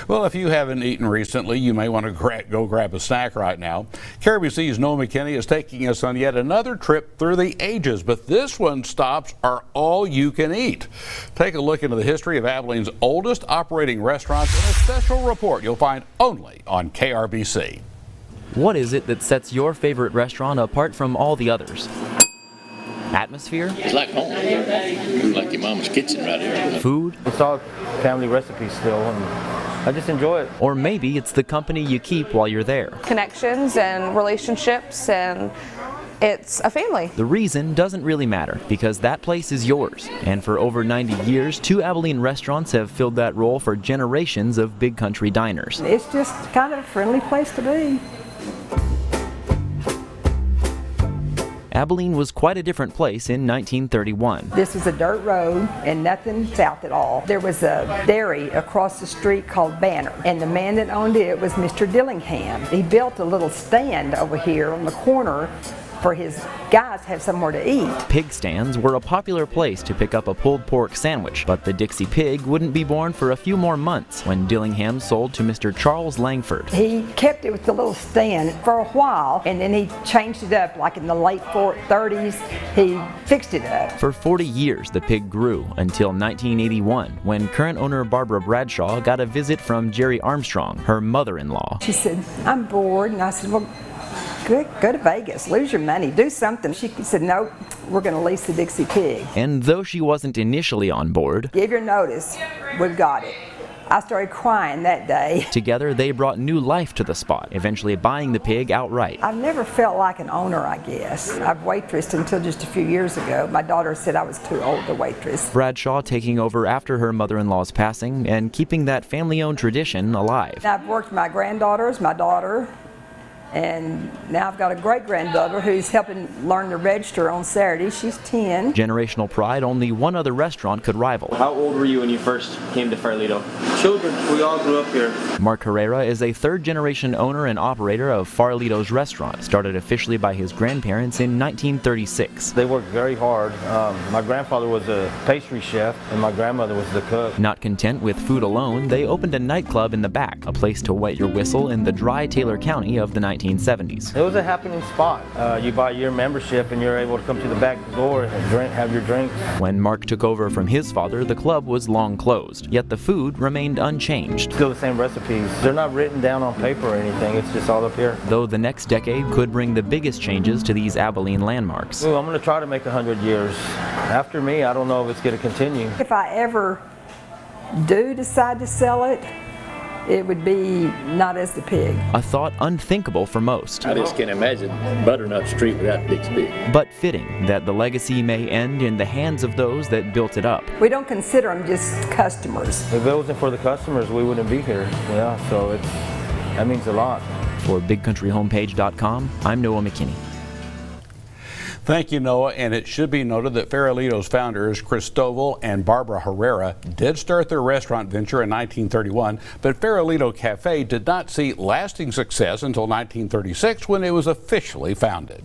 Well, if you haven't eaten recently, you may want to go grab a snack right now. KRBC's Noah McKinney is taking us on yet another trip through the ages, but this one stops are all you can eat. Take a look into the history of Abilene's oldest operating restaurants in a special report you'll find only on KRBC. What is it that sets your favorite restaurant apart from all the others? Atmosphere? It's like home. It's like your mama's kitchen right here. Food? It's all family recipes still, and I just enjoy it. Or maybe it's the company you keep while you're there. Connections and relationships, and it's a family. The reason doesn't really matter because that place is yours. And for over 90 years, 2 Abilene restaurants have filled that role for generations of big country diners. It's just kind of a friendly place to be. Abilene was quite a different place in 1931. This was a dirt road and nothing south at all. There was a dairy across the street called Banner, and the man that owned it was Mr. Dillingham. He built a little stand over here on the corner for his guys to have somewhere to eat. Pig stands were a popular place to pick up a pulled pork sandwich, but the Dixie Pig wouldn't be born for a few more months when Dillingham sold to Mr. Charles Langford. He kept it with the little stand for a while, and then he changed it up. Like in the late 30s, he fixed it up. For 40 years, the pig grew until 1981, when current owner Barbara Bradshaw got a visit from Jerry Armstrong, her mother-in-law. She said, "I'm bored," and I said, "Well, go to Vegas, lose your money, do something." She said, "No, we're going to lease the Dixie Pig." And though she wasn't initially on board, "Give your notice, we've got it." I started crying that day. Together they brought new life to the spot, eventually buying the pig outright. I've never felt like an owner, I guess. I've waitressed until just a few years ago. My daughter said I was too old to waitress. Bradshaw taking over after her mother-in-law's passing and keeping that family-owned tradition alive. I've worked with my granddaughters, my daughter, and now I've got a great-granddaughter who's helping learn to register on Saturday. She's 10. Generational pride only one other restaurant could rival. How old were you when you first came to Farolito? Children, we all grew up here. Mark Herrera is a third-generation owner and operator of Farolito's restaurant, started officially by his grandparents in 1936. They worked very hard. My grandfather was a pastry chef, and my grandmother was the cook. Not content with food alone, they opened a nightclub in the back, a place to wet your whistle in the dry Taylor County of the 1970s. It was a happening spot. You buy your membership and you're able to come to the back door and have your drinks. When Mark took over from his father, the club was long closed, yet the food remained unchanged. Still the same recipes. They're not written down on paper or anything, it's just all up here. Though the next decade could bring the biggest changes to these Abilene landmarks. Ooh, I'm going to try to make 100 years. After me, I don't know if it's going to continue. If I ever do decide to sell it, it would be not as the pig. A thought unthinkable for most. I just can't imagine Butternut Street without Dixie Pig. But fitting that the legacy may end in the hands of those that built it up. We don't consider them just customers. If it wasn't for the customers, we wouldn't be here. Yeah, so that means a lot. For BigCountryHomepage.com, I'm Noah McKinney. Thank you, Noah. And it should be noted that Farolito's founders, Cristobal and Barbara Herrera, did start their restaurant venture in 1931, but Farolito Cafe did not see lasting success until 1936 when it was officially founded.